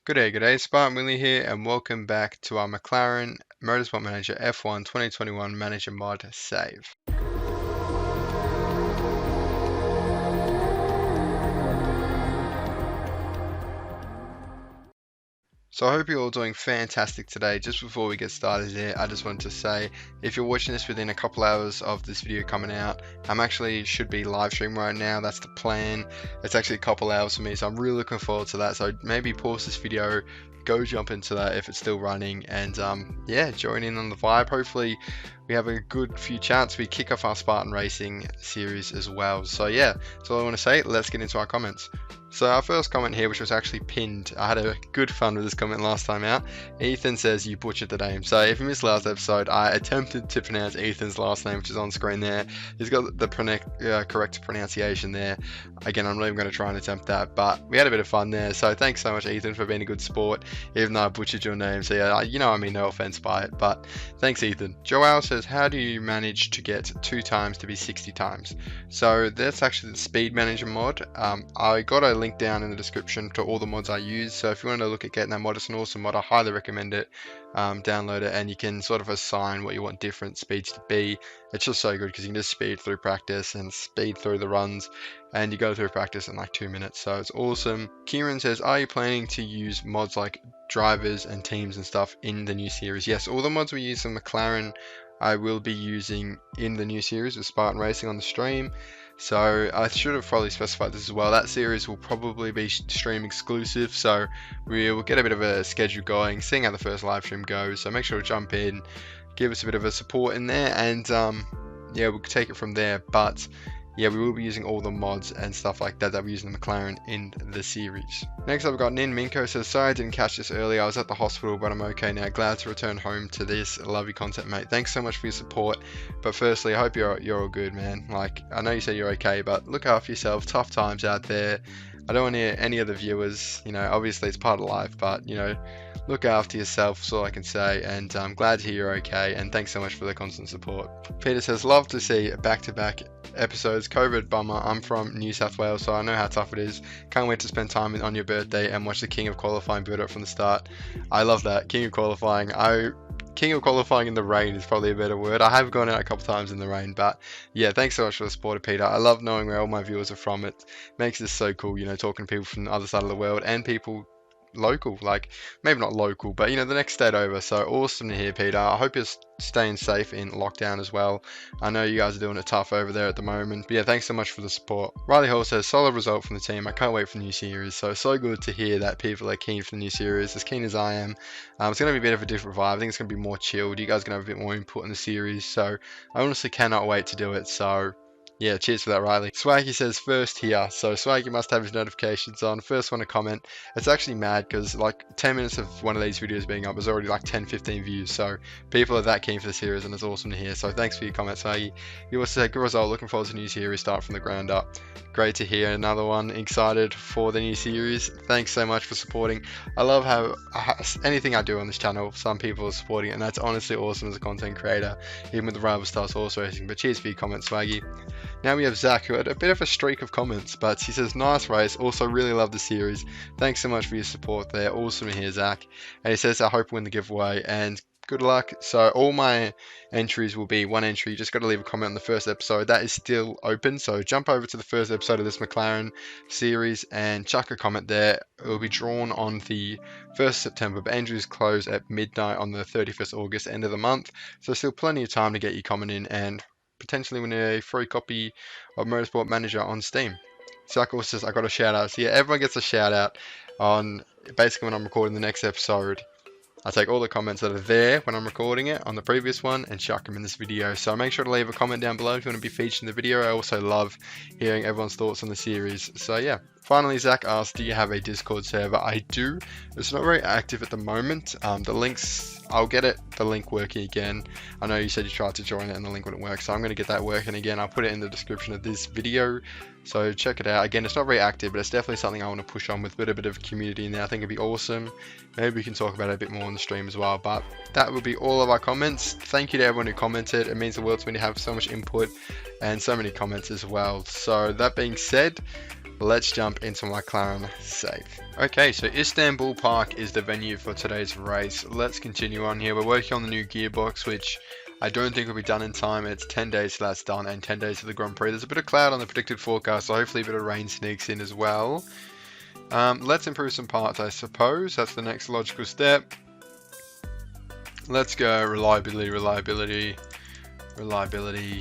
Good day, Spartan Willie here, and welcome back to our McLaren Motorsport Manager F1 2021 Manager Mod save. So I hope you're all doing fantastic today. Just before we get started here, I just wanted to say, if you're watching this within a couple hours of this video coming out, I'm actually should be live stream right now. That's the plan. It's actually a couple hours for me, so I'm really looking forward to that. So maybe pause this video, go jump into that if it's still running, and yeah, join in on the vibe. Hopefully we have a good few chats. We kick off our Spartan Racing series as well. So yeah, that's all I want to say. Let's get into our comments. So our first comment here, which was actually pinned, I had a good fun with this comment last time out. Ethan says you butchered the name. So if you missed last episode, I attempted to pronounce Ethan's last name, which is on screen there. He's got the correct pronunciation there. Again, I'm not even going to try and attempt that, but we had a bit of fun there. So thanks so much, Ethan, for being a good sport, even though I butchered your name. So yeah, I mean no offense by it, but thanks, Ethan. Joel says, how do you manage to get 2 times to be 60 times? So that's actually the Speed Manager mod. I got a link down in the description to all the mods I use, so if you want to look at getting that mod, it's an awesome mod. I highly recommend it. Download it, and you can sort of assign what you want different speeds to be. It's just so good because you can just speed through practice and speed through the runs, and you go through practice in like 2 minutes, so it's awesome. Kieran says, are you planning to use mods like drivers and teams and stuff in the new series? Yes, all the mods we use in McLaren I will be using in the new series with Spartan Racing on the stream. So I should have probably specified this as well. That series will probably be stream exclusive, so we will get a bit of a schedule going, seeing how the first live stream goes. So make sure to jump in, give us a bit of a support in there, and yeah, we'll take it from there. But yeah, we will be using all the mods and stuff like that we use in the McLaren in the series. Next up, we've got Nin Minko says, sorry I didn't catch this earlier. I was at the hospital, but I'm okay now. Glad to return home to this. Love your content, mate. Thanks so much for your support. But firstly, I hope you're all good, man. Like, I know you said you're okay, but look after yourself. Tough times out there. I don't want to hear any of the viewers, obviously it's part of life, but, look after yourself, is all I can say, and I'm glad to hear you're okay, and thanks so much for the constant support. Peter says, love to see back-to-back episodes. COVID bummer. I'm from New South Wales, so I know how tough it is. Can't wait to spend time on your birthday and watch the King of Qualifying build up from the start. I love that. King of Qualifying. King of Qualifying in the rain is probably a better word. I have gone out a couple times in the rain, but yeah, thanks so much for the support, Peter. I love knowing where all my viewers are from. It makes this so cool, talking to people from the other side of the world and people local, like maybe not local, but the next state over. So awesome to hear, Peter. I hope you're staying safe in lockdown as well. I know you guys are doing it tough over there at the moment, but yeah, thanks so much for the support. Riley Hall says, solid result from the team. I can't wait for the new series. So good to hear that people are keen for the new series, as keen as I am. It's going to be a bit of a different vibe. I think it's going to be more chilled. You guys are going to have a bit more input in the series, so I honestly cannot wait to do it. So yeah, cheers for that, Riley. Swaggy says, first here. So Swaggy must have his notifications on. First one to comment. It's actually mad because like 10 minutes of one of these videos being up is already like 10-15 views. So people are that keen for the series, and it's awesome to hear. So thanks for your comment, Swaggy. You also said, good result. Looking forward to the new series. Start from the ground up. Great to hear. Another one. Excited for the new series. Thanks so much for supporting. I love how anything I do on this channel, some people are supporting it, and that's honestly awesome as a content creator, even with the Rival Stars Horse Racing. But cheers for your comment, Swaggy. Now we have Zach, who had a bit of a streak of comments, but he says, nice race, also really love the series. Thanks so much for your support there. Awesome to hear, Zach. And he says, I hope we win the giveaway, and good luck. So all my entries will be one entry. You just got to leave a comment on the first episode. That is still open, so jump over to the first episode of this McLaren series and chuck a comment there. It will be drawn on the 1st September, but entries close at midnight on the 31st August, end of the month. So still plenty of time to get your comment in and potentially win a free copy of Motorsport Manager on Steam. Zach also says, I got a shout out. So yeah, everyone gets a shout out on basically when I'm recording the next episode. I take all the comments that are there when I'm recording it on the previous one and chuck them in this video. So make sure to leave a comment down below if you want to be featured in the video. I also love hearing everyone's thoughts on the series. So yeah. Finally, Zach asked, do you have a Discord server? I do. It's not very active at the moment. The links, I'll get the link working again. I know you said you tried to join it and the link wouldn't work, so I'm going to get that working again. I'll put it in the description of this video, so check it out. Again, it's not very active, but it's definitely something I want to push on with a bit of community in there. I think it'd be awesome. Maybe we can talk about it a bit more on the stream as well, but that would be all of our comments. Thank you to everyone who commented. It means the world to me to have so much input and so many comments as well. So that being said, let's jump into McLaren safe. Okay, so Istanbul Park is the venue for today's race. Let's continue on here. We're working on the new gearbox, which I don't think will be done in time. It's 10 days till that's done, and 10 days to the Grand Prix. There's a bit of cloud on the predicted forecast, so hopefully a bit of rain sneaks in as well. Let's improve some parts, I suppose. That's the next logical step. Let's go reliability.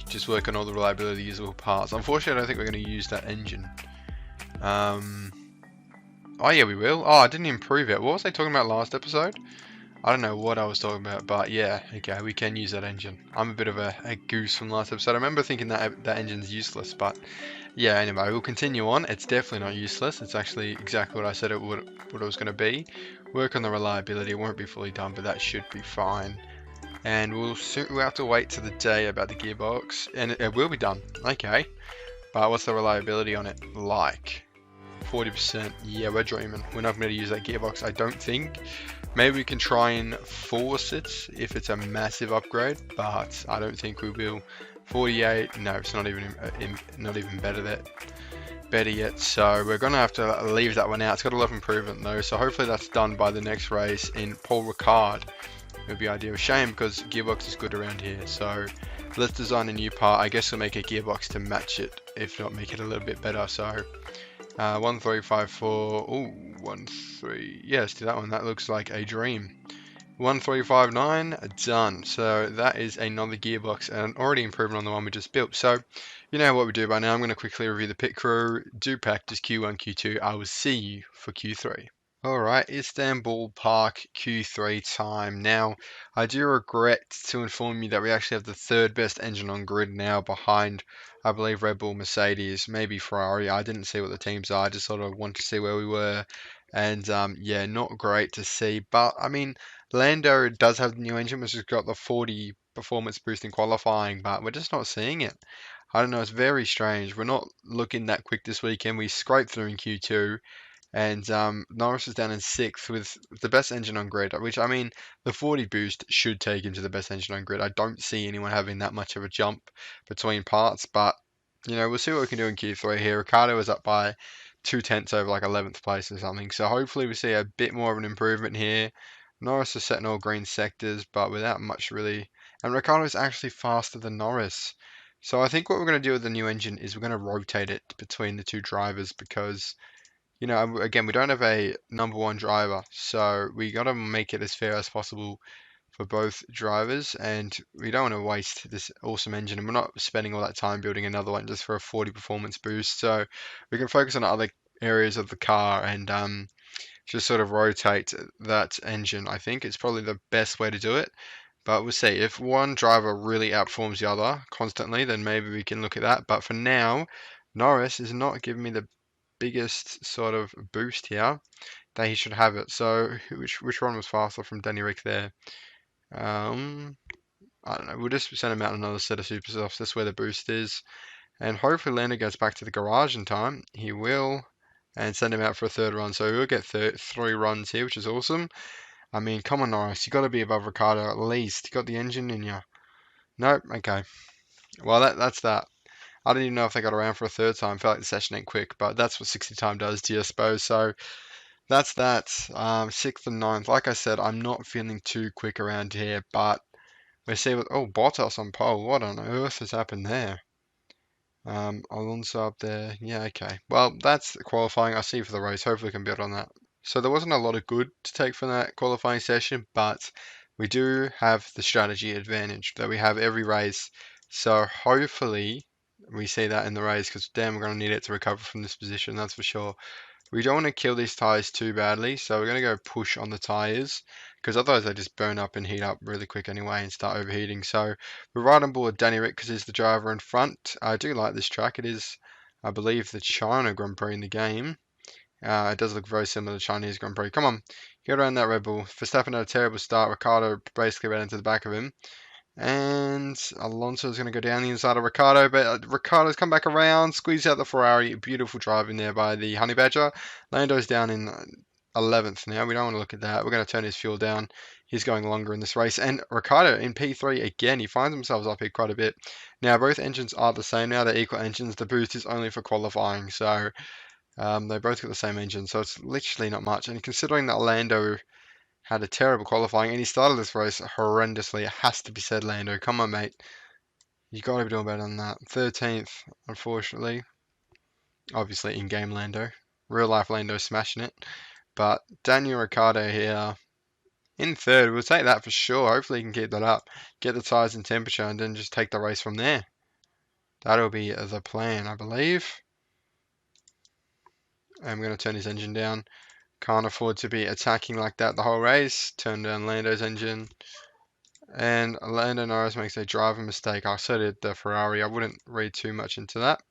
Just work on all the reliability usable parts. Unfortunately, I don't think we're going to use that engine. Oh yeah, we will. Oh, I didn't improve it. What was I talking about last episode? I don't know what I was talking about, but yeah, okay, we can use that engine. I'm a bit of a goose from last episode. I remember thinking that that engine's useless, but yeah, anyway, we'll continue on. It's definitely not useless. It's actually exactly what I said what it was going to be. Work on the reliability. It won't be fully done, but that should be fine. And we'll have to wait to the day about the gearbox, and it will be done. Okay, but what's the reliability on it like? 40%. Yeah, we're dreaming. We're not going to use that gearbox, I don't think. Maybe we can try and force it if it's a massive upgrade, but I don't think we will. 48. No, it's not even better yet. So we're gonna have to leave that one out. It's got a lot of improvement though, so hopefully that's done by the next race in Paul Ricard. It would be ideal. Shame because gearbox is good around here. So let's design a new part. I guess we'll make a gearbox to match it, if not make it a little bit better. So 1354. Ooh, 13. Yeah, let's do that one. That looks like a dream. 1359, done. So that is another gearbox and already improvement on the one we just built. So you know what we do by now. I'm going to quickly review the pit crew, do practice Q1, Q2. I will see you for Q3. Alright, Istanbul Park Q3 time. Now, I do regret to inform you that we actually have the third best engine on grid now behind, I believe, Red Bull, Mercedes, maybe Ferrari. I didn't see what the teams are. I just sort of wanted to see where we were. And yeah, not great to see. But, I mean, Lando does have the new engine, which has got the 40 performance boost in qualifying, but we're just not seeing it. I don't know, it's very strange. We're not looking that quick this weekend. We scraped through in Q2. And Norris is down in 6th with the best engine on grid, which, I mean, the 40 boost should take him to the best engine on grid. I don't see anyone having that much of a jump between parts, but, you know, we'll see what we can do in Q3 here. Ricciardo is up by 2/10 over like 11th place or something, so hopefully we see a bit more of an improvement here. Norris is setting all green sectors, but without much really. And Ricciardo is actually faster than Norris. So I think what we're going to do with the new engine is we're going to rotate it between the two drivers because, you know, again, we don't have a number one driver, so we got to make it as fair as possible for both drivers, and we don't want to waste this awesome engine, and we're not spending all that time building another one just for a 40 performance boost, so we can focus on other areas of the car and just sort of rotate that engine. I think it's probably the best way to do it, but we'll see. If one driver really outperforms the other constantly, then maybe we can look at that, but for now, Norris is not giving me the biggest sort of boost here that he should have it. So which one was faster from Danny Rick there? I don't know. We'll just send him out another set of super softs. That's where the boost is. And hopefully Lando goes back to the garage in time. He will. And send him out for a third run. So we'll get 3 runs here, which is awesome. I mean, come on, Norris. You got to be above Ricciardo at least. You got the engine in you. Nope. Okay. Well, that's that. I don't even know if they got around for a third time. I feel like the session ain't quick, but that's what 60 time does to you, I suppose. So that's that. 6th and 9th. Like I said, I'm not feeling too quick around here, but we see what. Oh, Bottas on pole. What on earth has happened there? Alonso up there. Yeah, okay. Well, that's qualifying. I'll see you for the race. Hopefully, we can build on that. So there wasn't a lot of good to take from that qualifying session, but we do have the strategy advantage that we have every race. So hopefully we see that in the race because damn, we're going to need it to recover from this position, that's for sure. We don't want to kill these tires too badly, so we're going to go push on the tires because otherwise they just burn up and heat up really quick anyway and start overheating. So we're right on board Danny Rick because he's the driver in front. I do like this track. It is, I believe, the China Grand Prix in the game. It does look very similar to Chinese Grand Prix. Come on, get around that Red Bull. Verstappen had a terrible start. Ricciardo basically ran into the back of him. And Alonso is going to go down the inside of Ricciardo, but Ricciardo's come back around, squeeze out the Ferrari. Beautiful driving there by the Honey Badger. Lando's down in 11th now. We don't want to look at that. We're going to turn his fuel down. He's going longer in this race. And Ricciardo in P3 again. He finds himself up here quite a bit. Now, both engines are the same now. They're equal engines. The boost is only for qualifying. So They both got the same engine, so it's literally not much. And considering that Lando had a terrible qualifying and he started this race horrendously, it has to be said, Lando, come on, mate. You got to be doing better than that. 13th, unfortunately. Obviously, in-game Lando. Real life Lando smashing it. But Daniel Ricciardo here in third. We'll take that for sure. Hopefully, he can keep that up. Get the tyres and temperature and then just take the race from there. That'll be the plan, I believe. I'm going to turn his engine down. Can't afford to be attacking like that the whole race. Turn down Lando's engine. And Lando Norris makes a driver mistake. I so did the Ferrari. I wouldn't read too much into that.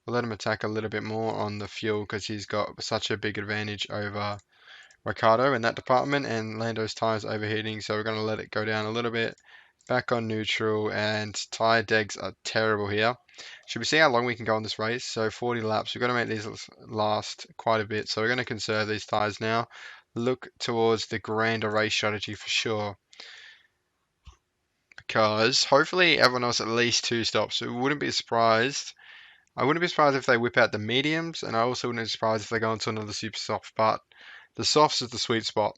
We'll let him attack a little bit more on the fuel because he's got such a big advantage over Ricciardo in that department, and Lando's tyres overheating, so we're going to let it go down a little bit. Back on neutral, and tyre degs are terrible here. Should we see how long we can go on this race? So 40 laps. We've got to make these last quite a bit, so we're going to conserve these tyres now. Look towards the grander race strategy for sure, because hopefully everyone else at least 2 stops. So we wouldn't be surprised. I wouldn't be surprised if they whip out the mediums, and I also wouldn't be surprised if they go into another super soft, but the softs is the sweet spot.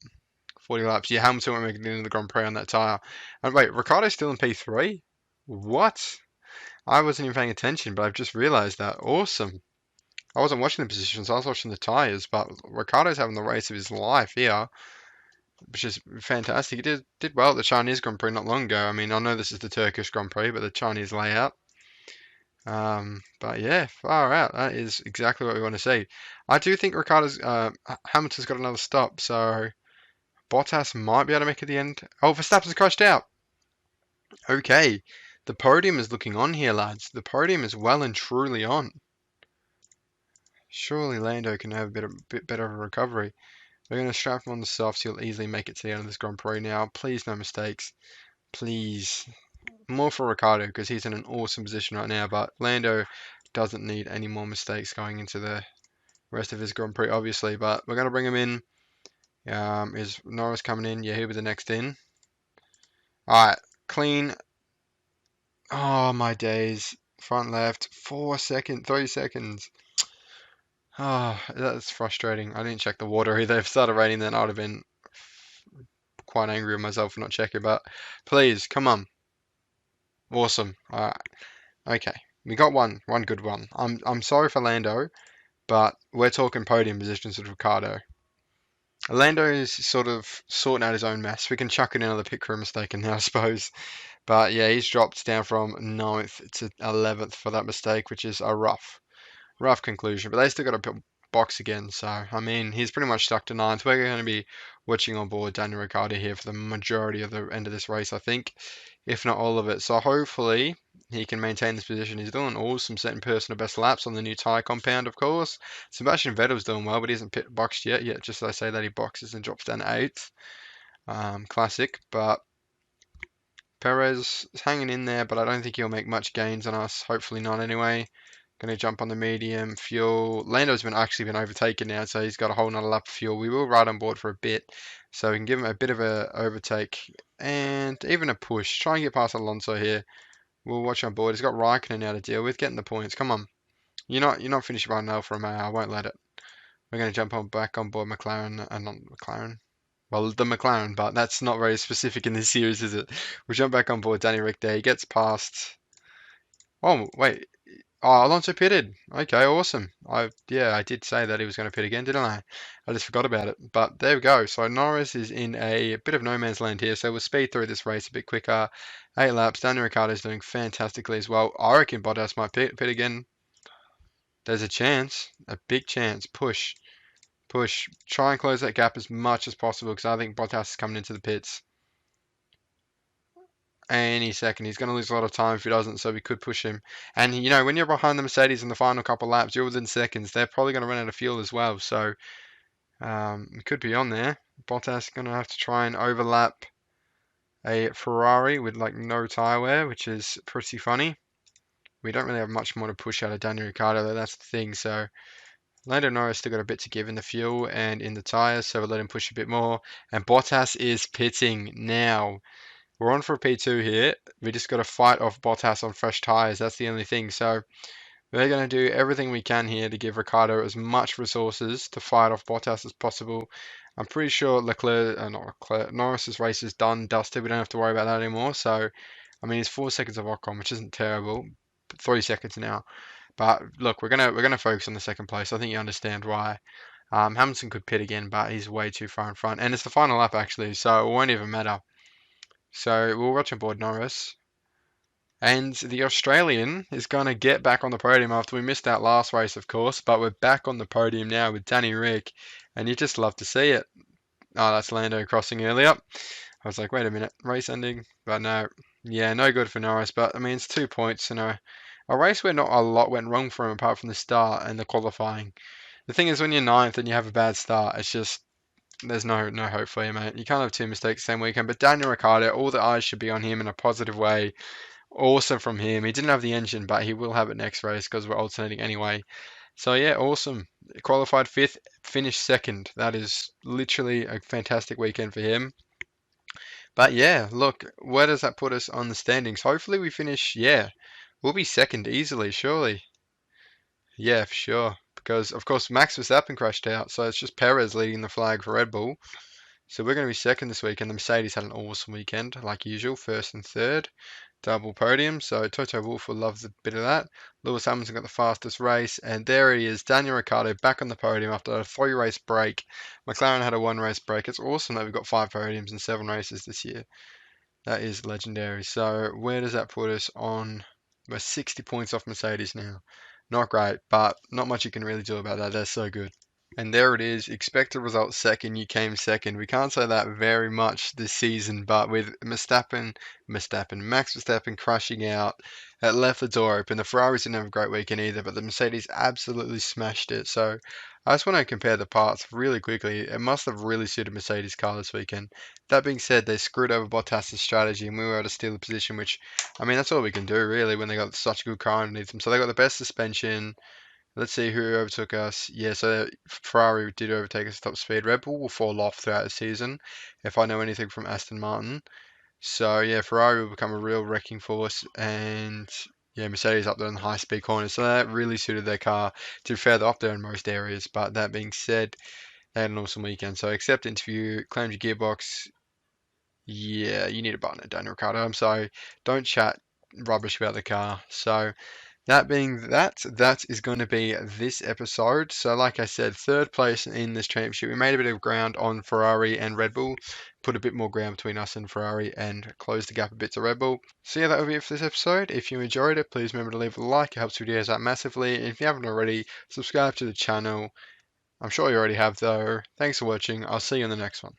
40 laps. Yeah, Hamilton won't make it into the Grand Prix on that tyre. And wait, Ricciardo's still in P3? What? I wasn't even paying attention, but I've just realised that. Awesome. I wasn't watching the positions, I was watching the tyres, but Ricciardo's having the race of his life here, which is fantastic. He did well at the Chinese Grand Prix not long ago. I mean, I know this is the Turkish Grand Prix, but the Chinese layout. But yeah, far out. That is exactly what we want to see. I do think Hamilton's got another stop, so Bottas might be able to make it the end. Oh, Verstappen's crashed out. Okay, the podium is looking on here, lads. The podium is well and truly on. Surely Lando can have a bit better of a recovery. We're going to strap him on the softs. He'll easily make it to the end of this Grand Prix now. Please, no mistakes. Please. More for Ricciardo because he's in an awesome position right now, but Lando doesn't need any more mistakes going into the rest of his Grand Prix, obviously. But we're going to bring him in. Is Norris coming in? Yeah, he'll be the next in. Alright, clean. Oh, my days. Front left. 4 seconds. 3 seconds. Oh, that's frustrating. I didn't check the water either. If it started raining, then I would have been quite angry with myself for not checking. But please, come on. Awesome. Alright. Okay. We got one good one. I'm sorry for Lando, but we're talking podium positions with Ricciardo. Lando is sort of sorting out his own mess. We can chuck in another pit crew mistake in there, I suppose. But yeah, he's dropped down from 9th to 11th for that mistake, which is a rough conclusion. But they still got a box again, so I mean, he's pretty much stuck to 9th. We're going to be watching on board Daniel Ricciardo here for the majority of the end of this race, I think, if not all of it. So hopefully he can maintain this position. He's doing awesome, setting personal best laps on the new tyre compound, of course. Sebastian Vettel's doing well, but he hasn't boxed yet. Just as I say that, he boxes and drops down to 8th. Classic, but Perez is hanging in there, but I don't think he'll make much gains on us. Hopefully not anyway. Going to jump on the medium fuel. Lando's actually been overtaken now, so he's got a whole nother lap of fuel. We will ride on board for a bit, so we can give him a bit of a overtake and even a push. Try and get past Alonso here. We'll watch on board. He's got Raikkonen now to deal with. Getting the points. Come on. You're not finished by an Alfa Romeo. I won't let it. We're going to jump back on board McLaren. Not McLaren. Well, the McLaren, but that's not very specific in this series, is it? We'll jump back on board Danny Rick there. He gets past. Oh, wait. Oh, Alonso pitted. Okay, awesome. I did say that he was going to pit again, didn't I? I just forgot about it. But there we go. So Norris is in a bit of no man's land here. So we'll speed through this race a bit quicker. 8 laps. Daniel Ricciardo is doing fantastically as well. I reckon Bottas might pit again. There's a chance. A big chance. Push. Try and close that gap as much as possible because I think Bottas is coming into the pits any second. He's going to lose a lot of time if he doesn't, so we could push him. And, when you're behind the Mercedes in the final couple of laps, you're within seconds. They're probably going to run out of fuel as well, so we could be on there. Bottas is going to have to try and overlap a Ferrari with, no tyre wear, which is pretty funny. We don't really have much more to push out of Daniel Ricciardo, though. That's the thing, so Lando Norris still got a bit to give in the fuel and in the tyres, so we'll let him push a bit more. And Bottas is pitting now. We're on for a P2 here. We just got to fight off Bottas on fresh tyres. That's the only thing. So We're going to do everything we can here to give Ricardo as much resources to fight off Bottas as possible. I'm pretty sure not Leclerc, Norris's race is done, dusted. We don't have to worry about that anymore. So, I mean, it's 4 seconds of Ocon, which isn't terrible. 3 seconds now. But look, we're gonna focus on the second place. I think you understand why. Hamilton could pit again, but he's way too far in front, and it's the final lap actually, so it won't even matter. So we'll watch aboard Norris. And the Australian is going to get back on the podium after we missed that last race, of course, but we're back on the podium now with Danny Rick, and you just love to see it. Oh, that's Lando crossing earlier. I was like, wait a minute, race ending? But no, yeah, no good for Norris, but I mean, it's 2 points in a race where not a lot went wrong for him apart from the start and the qualifying. The thing is, when you're ninth and you have a bad start, it's just there's no hope for you, mate. You can't have two mistakes the same weekend. But Daniel Ricciardo, all the eyes should be on him in a positive way. Awesome from him. He didn't have the engine, but he will have it next race because we're alternating anyway. So yeah, awesome. Qualified fifth, finished second. That is literally a fantastic weekend for him. But yeah, look, where does that put us on the standings? Hopefully we finish, yeah, we'll be second easily, surely. Yeah, for sure. Because of course Max Verstappen crashed out, so it's just Perez leading the flag for Red Bull. So we're going to be second this week, and the Mercedes had an awesome weekend, like usual, first and third, double podium. So Toto Wolff will love the bit of that. Lewis Hamilton got the fastest race, and there he is, Daniel Ricciardo back on the podium after a 3 race break. McLaren had a 1 race break. It's awesome that we've got 5 podiums in 7 races this year. That is legendary. So where does that put us on? We're 60 points off Mercedes now. Not great, but not much you can really do about that. They're so good. And there it is. Expected result second, you came second. We can't say that very much this season, but with Max Verstappen crashing out, it left the door open. The Ferraris didn't have a great weekend either, but the Mercedes absolutely smashed it. So I just want to compare the parts really quickly. It must have really suited Mercedes' car this weekend. That being said, they screwed over Bottas' strategy and we were able to steal the position, which, I mean, that's all we can do really when they got such a good car underneath them. So they got the best suspension. Let's see who overtook us. Yeah, so Ferrari did overtake us at top speed. Red Bull will fall off throughout the season, if I know anything from Aston Martin. So yeah, Ferrari will become a real wrecking force, and yeah, Mercedes up there in the high speed corners. So that really suited their car to be fair, they're up there in most areas. But that being said, they had an awesome weekend. So accept interview, claim your gearbox. Yeah, you need a button at Daniel Ricciardo. I'm sorry, don't chat rubbish about the car. So. That being that is going to be this episode. So, like I said, third place in this championship. We made a bit of ground on Ferrari and Red Bull, put a bit more ground between us and Ferrari, and closed the gap a bit to Red Bull. So, yeah, that will be it for this episode. If you enjoyed it, please remember to leave a like. It helps videos out massively. And if you haven't already, subscribe to the channel. I'm sure you already have, though. Thanks for watching. I'll see you in the next one.